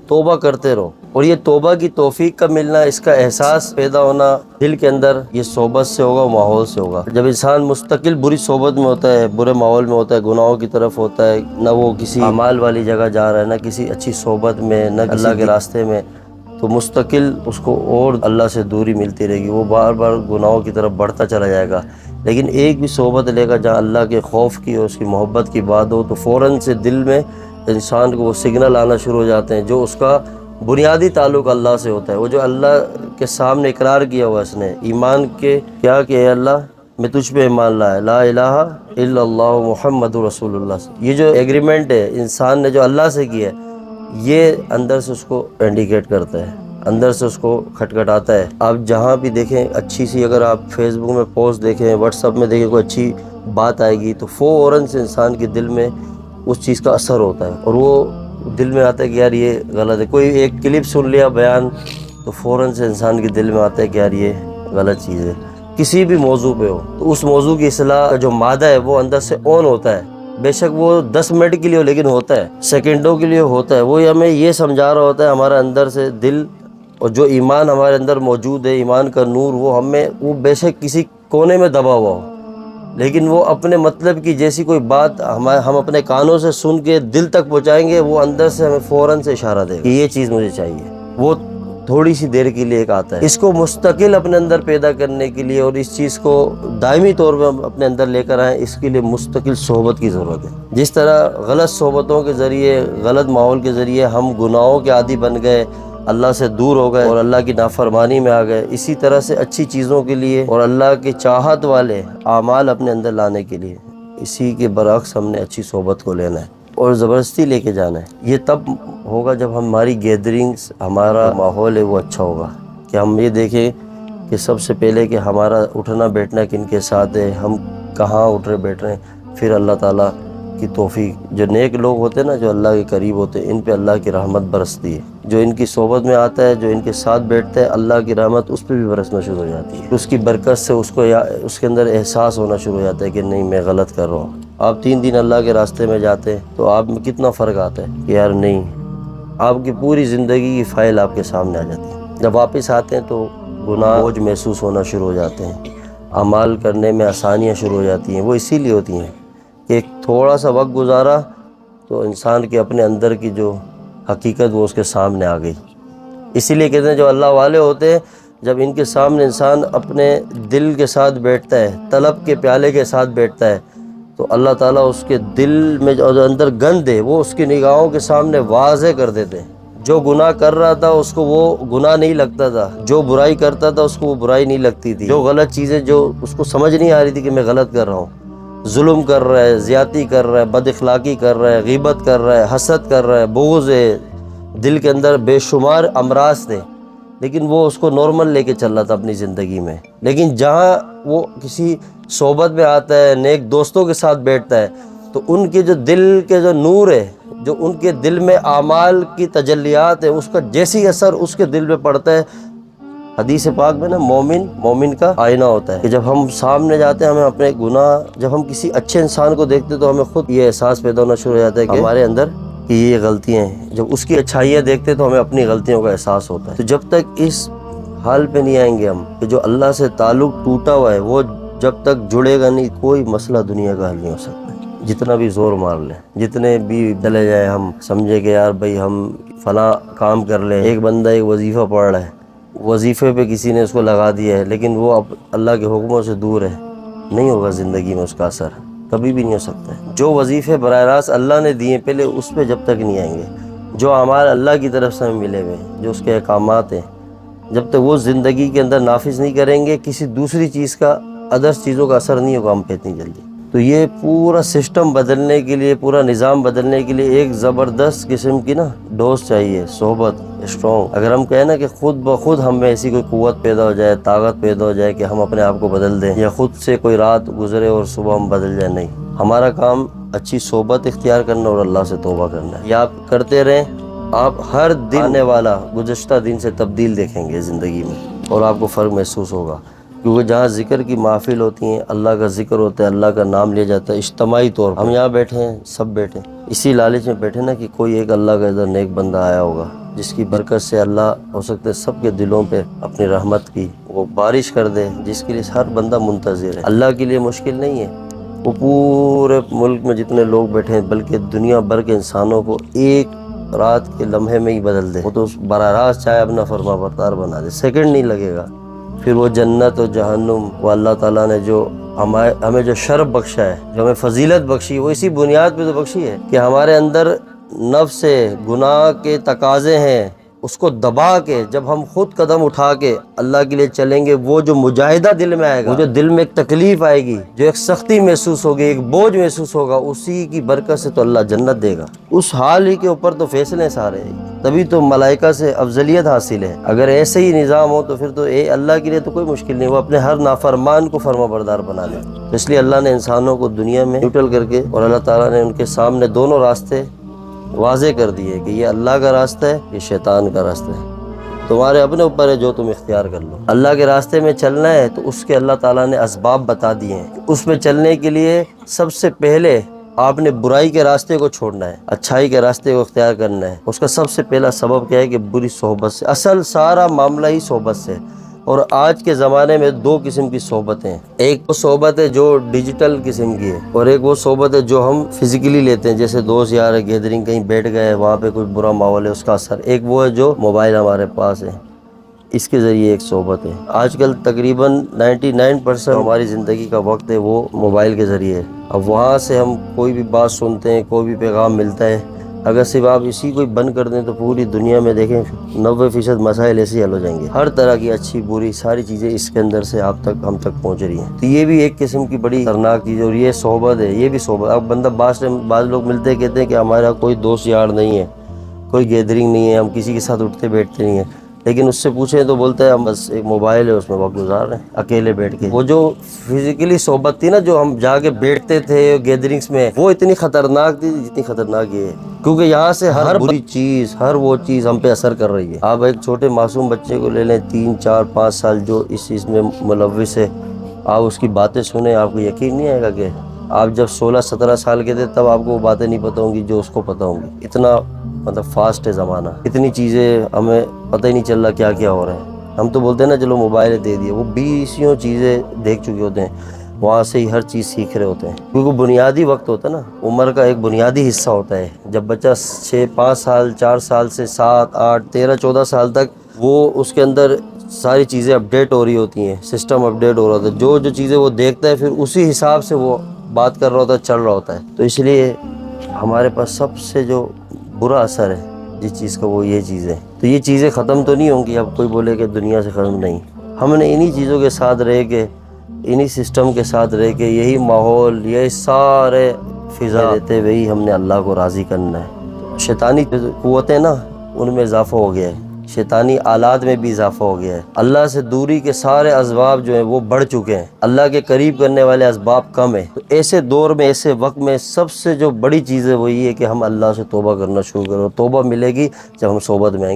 توبہ کرتے رہو، اور یہ توبہ کی توفیق کا ملنا، اس کا احساس پیدا ہونا دل کے اندر، یہ صحبت سے ہوگا، ماحول سے ہوگا۔ جب انسان مستقل بری صحبت میں ہوتا ہے، برے ماحول میں ہوتا ہے، گناہوں کی طرف ہوتا ہے، نہ وہ کسی اعمال والی جگہ جا رہا ہے، نہ کسی اچھی صحبت میں، نہ اللہ کے راستے میں، تو مستقل اس کو اور اللہ سے دوری ملتی رہے گی، وہ بار بار گناہوں کی طرف بڑھتا چلا جائے گا۔ لیکن ایک بھی صحبت لے گا جہاں اللہ کے خوف کی اور اس کی محبت کی بات ہو، تو فوراً سے دل میں انسان کو وہ سگنل آنا شروع ہو جاتے ہیں، جو اس کا بنیادی تعلق اللہ سے ہوتا ہے، وہ جو اللہ کے سامنے اقرار کیا ہوا اس نے ایمان کے، کیا کہ اے اللہ میں تجھ پہ ایمان لایا، لا الہ الا اللہ محمد رسول اللہ، یہ جو ایگریمنٹ ہے انسان نے جو اللہ سے کیا ہے، یہ اندر سے اس کو انڈیکیٹ کرتا ہے، اندر سے اس کو کھٹکھٹاتا ہے۔ آپ جہاں بھی دیکھیں اچھی سی، اگر آپ فیس بک میں پوسٹ دیکھیں، واٹس ایپ میں دیکھیں، کوئی اچھی بات آئے گی تو فوراً سے انسان کے دل میں اس چیز کا اثر ہوتا ہے، اور وہ دل میں آتا ہے کہ یار یہ غلط ہے۔ کوئی ایک کلپ سن لیا بیان تو فوراً سے انسان کے دل میں آتا ہے کہ یار یہ غلط چیز ہے، کسی بھی موضوع پہ ہو تو اس موضوع کی اصلاح جو مادہ ہے وہ اندر سے آن ہوتا ہے، بے شک وہ 10 منٹ کے لیے ہو لیکن ہوتا ہے، سیکنڈوں کے لیے ہوتا ہے۔ وہ ہمیں یہ سمجھا رہا ہوتا ہے، ہمارا اندر سے دل اور جو ایمان ہمارے اندر موجود ہے، ایمان کا نور، وہ بے شک کسی کونے میں دبا ہوا ہو، لیکن وہ اپنے مطلب کی جیسی کوئی بات ہم اپنے کانوں سے سن کے دل تک پہنچائیں گے، وہ اندر سے ہمیں فوراً سے اشارہ دے گا کہ یہ چیز مجھے چاہیے۔ وہ تھوڑی سی دیر کے لیے ایک آتا ہے۔ اس کو مستقل اپنے اندر پیدا کرنے کے لیے اور اس چیز کو دائمی طور پہ اپنے اندر لے کر آئیں، اس کے لیے مستقل صحبت کی ضرورت ہے۔ جس طرح غلط صحبتوں کے ذریعے، غلط ماحول کے ذریعے ہم گناہوں کے عادی بن گئے، اللہ سے دور ہو گئے اور اللہ کی نافرمانی میں آ گئے، اسی طرح سے اچھی چیزوں کے لیے اور اللہ کی چاہت والے اعمال اپنے اندر لانے کے لیے، اسی کے برعکس ہم نے اچھی صحبت کو لینا ہے اور زبردستی لے کے جانا ہے۔ یہ تب ہوگا جب ہماری گیدرنگز، ہمارا ماحول ہے وہ اچھا ہوگا، کہ ہم یہ دیکھیں کہ سب سے پہلے کہ ہمارا اٹھنا بیٹھنا کن کے ساتھ ہے، ہم کہاں اٹھ رہے بیٹھ رہے ہیں، پھر اللہ تعالیٰ کی توفیق، جو نیک لوگ ہوتے ہیں نا، جو اللہ کے قریب ہوتے ہیں، ان پہ اللہ کی رحمت برستی ہے۔ جو ان کی صحبت میں آتا ہے، جو ان کے ساتھ بیٹھتا ہے، اللہ کی رحمت اس پہ بھی برسنا شروع ہو جاتی ہے، اس کی برکت سے اس کے اندر احساس ہونا شروع ہو جاتا ہے کہ نہیں میں غلط کر رہا ہوں۔ آپ 3 دن اللہ کے راستے میں جاتے ہیں تو آپ میں کتنا فرق آتا ہے کہ یار نہیں، آپ کی پوری زندگی کی فائل آپ کے سامنے آ جاتی ہے۔ جب واپس آتے ہیں تو گناہ بوجھ محسوس ہونا شروع ہو جاتے ہیں، اعمال کرنے میں آسانیاں شروع ہو جاتی ہیں۔ وہ اسی لیے ہوتی ہیں کہ ایک تھوڑا سا وقت گزارا تو انسان کے اپنے اندر کی جو حقیقت وہ اس کے سامنے آ گئی۔ اسی لیے کہتے ہیں جو اللہ والے ہوتے ہیں، جب ان کے سامنے انسان اپنے دل کے ساتھ بیٹھتا ہے، طلب کے پیالے کے ساتھ بیٹھتا ہے، تو اللہ تعالیٰ اس کے دل میں جو اندر گند ہے وہ اس کی نگاہوں کے سامنے واضح کر دیتے ہیں۔ جو گناہ کر رہا تھا اس کو وہ گناہ نہیں لگتا تھا، جو برائی کرتا تھا اس کو وہ برائی نہیں لگتی تھی، جو غلط چیزیں جو اس کو سمجھ نہیں آ رہی تھی کہ میں غلط کر رہا ہوں، ظلم کر رہا ہے، زیادتی کر رہا ہے، بد اخلاقی کر رہا ہے، غیبت کر رہا ہے، حسد کر رہا ہے، بغض ہے، دل کے اندر بے شمار امراض تھے، لیکن وہ اس کو نارمل لے کے چل رہا تھا اپنی زندگی میں۔ لیکن جہاں وہ کسی صحبت میں آتا ہے، نیک دوستوں کے ساتھ بیٹھتا ہے، تو ان کے جو دل کے جو نور ہے، جو ان کے دل میں اعمال کی تجلیات ہے، اس کا جیسی اثر اس کے دل میں پڑتا ہے۔ حدیث پاک میں نا مومن کا آئینہ ہوتا ہے، کہ جب ہم سامنے جاتے ہیں، ہمیں اپنے گناہ، جب ہم کسی اچھے انسان کو دیکھتے ہیں تو ہمیں خود یہ احساس پیدا ہونا شروع ہو جاتا ہے کہ ہمارے اندر کہ یہ غلطیاں ہیں۔ جب اس کی اچھائیاں دیکھتے تو ہمیں اپنی غلطیوں کا احساس ہوتا ہے۔ تو جب تک اس حال پہ نہیں آئیں گے ہم کہ جو اللہ سے تعلق ٹوٹا ہوا ہے وہ جب تک جڑے گا نہیں، کوئی مسئلہ دنیا کا حل نہیں ہو سکتا۔ جتنا بھی زور مار لیں، جتنے بھی چلے جائیں، ہم سمجھے کہ یار بھائی ہم فلاں کام کر لیں، ایک بندہ ایک وظیفہ پڑھ رہا ہے، وظیفے پہ کسی نے اس کو لگا دیا ہے، لیکن وہ اب اللہ کے حکموں سے دور ہے، نہیں ہوگا زندگی میں اس کا اثر، کبھی بھی نہیں ہو سکتا ہے۔ جو وظیفے براہ راست اللہ نے دیے پہلے اس پہ جب تک نہیں آئیں گے، جو اعمال اللہ کی طرف سے ہمیں ملے ہوئے ہیں، جو اس کے احکامات ہیں، جب تک وہ زندگی کے اندر نافذ نہیں کریں گے، کسی دوسری چیز کا، ادرس چیزوں کا اثر نہیں ہوگا ہم پہ اتنی جلدی۔ تو یہ پورا سسٹم بدلنے کے لیے، پورا نظام بدلنے کے لیے ایک زبردست قسم کی ڈوز چاہیے، صحبت اسٹرانگ۔ اگر ہم کہیں نا کہ خود بخود ہم میں ایسی کوئی قوت پیدا ہو جائے، طاقت پیدا ہو جائے کہ ہم اپنے آپ کو بدل دیں، یا خود سے کوئی رات گزرے اور صبح ہم بدل جائیں، نہیں، ہمارا کام اچھی صحبت اختیار کرنا اور اللہ سے توبہ کرنا ہے۔ یہ آپ کرتے رہیں، آپ ہر دن آنے والا گزشتہ دن سے تبدیل دیکھیں گے زندگی میں، اور آپ کو فرق محسوس ہوگا، کیونکہ جہاں ذکر کی محفل ہوتی ہیں، اللہ کا ذکر ہوتا ہے، اللہ کا نام لیا جاتا ہے اجتماعی طور پر، ہم یہاں بیٹھے ہیں، سب بیٹھے ہیں، اسی لالچ میں بیٹھے نا کہ کوئی ایک اللہ کا ادھر نیک بندہ آیا ہوگا جس کی برکت سے اللہ ہو سکتے سب کے دلوں پہ اپنی رحمت کی وہ بارش کر دے، جس کے لیے ہر بندہ منتظر ہے۔ اللہ کے لیے مشکل نہیں ہے، وہ پورے ملک میں جتنے لوگ بیٹھے ہیں بلکہ دنیا بھر کے انسانوں کو ایک رات کے لمحے میں ہی بدل دے، وہ تو براہ راست چاہے اپنا فرما بردار بنا دے، سیکنڈ نہیں لگے گا۔ پھر وہ جنت و جہنم، وہ اللہ تعالیٰ نے جو ہمیں جو شرف بخشا ہے، جو ہمیں فضیلت بخشی، وہ اسی بنیاد پہ تو بخشی ہے کہ ہمارے اندر نفس سے گناہ کے تقاضے ہیں، اس کو دبا کے جب ہم خود قدم اٹھا کے اللہ کے لیے چلیں گے، وہ جو مجاہدہ دل میں آئے گا، وہ جو دل میں ایک تکلیف آئے گی، جو ایک سختی محسوس ہوگی، ایک بوجھ محسوس ہوگا، اسی کی برکت سے تو اللہ جنت دے گا۔ اس حال ہی کے اوپر تو فیصلے سارے، تبھی تو ملائکہ سے افضلیت حاصل ہے۔ اگر ایسے ہی نظام ہو تو پھر تو اللہ کے لیے تو کوئی مشکل نہیں، وہ اپنے ہر نافرمان کو فرما بردار بنا لے۔ اس لیے اللہ نے انسانوں کو دنیا میں نیوٹرل کر کے، اور اللہ تعالیٰ نے ان کے سامنے دونوں راستے واضح کر دیے کہ یہ اللہ کا راستہ ہے، یہ شیطان کا راستہ ہے، تمہارے اپنے اوپر ہے جو تم اختیار کر لو۔ اللہ کے راستے میں چلنا ہے تو اس کے اللہ تعالیٰ نے اسباب بتا دیے ہیں، اس میں چلنے کے لیے سب سے پہلے آپ نے برائی کے راستے کو چھوڑنا ہے، اچھائی کے راستے کو اختیار کرنا ہے۔ اس کا سب سے پہلا سبب کیا ہے کہ بری صحبت سے، اصل سارا معاملہ ہی صحبت سے۔ اور آج کے زمانے میں دو قسم کی صحبتیں ہیں، ایک وہ صحبت ہے جو ڈیجیٹل قسم کی ہے، اور ایک وہ صحبت ہے جو ہم فزیکلی لیتے ہیں، جیسے دوست یار گیدرنگ کہیں بیٹھ گئے، وہاں پہ کوئی برا ماحول ہے، اس کا اثر۔ ایک وہ ہے جو موبائل ہمارے پاس ہے، اس کے ذریعے ایک صحبت ہے۔ آج کل تقریباً 99% ہماری زندگی کا وقت ہے وہ موبائل کے ذریعے ہے۔ اب وہاں سے ہم کوئی بھی بات سنتے ہیں، کوئی بھی پیغام ملتا ہے، اگر صرف آپ اسی کو بند کر دیں تو پوری دنیا میں دیکھیں 90% مسائل ایسے ہی حل ہو جائیں گے۔ ہر طرح کی اچھی بری ساری چیزیں اس کے اندر سے ہم تک پہنچ رہی ہیں، تو یہ بھی ایک قسم کی بڑی خطرناک چیز ہے، اور یہ صحبت ہے، یہ بھی صحبت۔ اب بندہ بعض لوگ ملتے کہتے ہیں کہ ہمارا کوئی دوست یار نہیں ہے، کوئی گیدرنگ نہیں ہے، ہم کسی کے ساتھ اٹھتے بیٹھتے نہیں ہیں، لیکن اس سے پوچھیں تو بولتا ہے ہم بس ایک موبائل ہے اس میں وقت گزار رہے ہیں اکیلے بیٹھ کے۔ وہ جو فزیکلی صحبت تھی نا، جو ہم جا کے بیٹھتے تھے گیدرنگز میں، وہ اتنی خطرناک تھی جتنی خطرناک یہ ہے، کیونکہ یہاں سے ہر بری چیز، ہر وہ چیز ہم پہ اثر کر رہی ہے۔ آپ ایک چھوٹے معصوم بچے کو لے لیں، 3 4 5 سال، جو اس چیز میں ملوث ہے، آپ اس کی باتیں سنیں، آپ کو یقین نہیں آئے گا کہ آپ جب 16 17 سال کے تھے تب آپ کو وہ باتیں نہیں پتہ ہوں گی جو اس کو پتہ ہوں گی۔ اتنا فاسٹ ہے زمانہ، اتنی چیزیں ہمیں پتہ ہی نہیں چل رہا کیا کیا ہو رہا ہے۔ ہم تو بولتے ہیں نا چلو موبائل دے دیے، وہ 20 چیزیں دیکھ چکے ہوتے ہیں، وہاں سے ہی ہر چیز سیکھ رہے ہوتے ہیں، کیونکہ بنیادی وقت ہوتا ہے نا، عمر کا ایک بنیادی حصہ ہوتا ہے، جب بچہ 6 5 سال 4 سال سے 7 8 13 14 سال تک، وہ اس کے اندر ساری چیزیں اپڈیٹ ہو رہی ہوتی ہیں، سسٹم اپڈیٹ ہو رہا ہوتا ہے، جو چیزیں وہ دیکھتا ہے پھر اسی حساب سے وہ بات کر رہا ہوتا ہے، چل رہا ہوتا ہے۔ تو اس لیے ہمارے پاس سب سے جو برا اثر ہے جس چیز کا، وہ یہ چیز ہے۔ تو یہ چیزیں ختم تو نہیں ہوں گی، اب کوئی بولے کہ دنیا سے ختم نہیں، ہم نے انہی چیزوں کے ساتھ رہ کے، انہی سسٹم کے ساتھ رہ کے، یہی ماحول، یہی سارے فضا دیتے ہوئے ہی ہم نے اللہ کو راضی کرنا ہے۔ شیطانی قوتیں نا ان میں اضافہ ہو گیا ہے، شیطانی آلات میں بھی اضافہ ہو گیا ہے، اللہ سے دوری کے سارے اسباب جو ہیں وہ بڑھ چکے ہیں، اللہ کے قریب کرنے والے اسباب کم ہیں۔ تو ایسے دور میں، ایسے وقت میں سب سے جو بڑی چیز ہے وہ یہ ہے کہ ہم اللہ سے توبہ کرنا شروع کرو۔ توبہ ملے گی جب ہم صحبت میں آئیں گے۔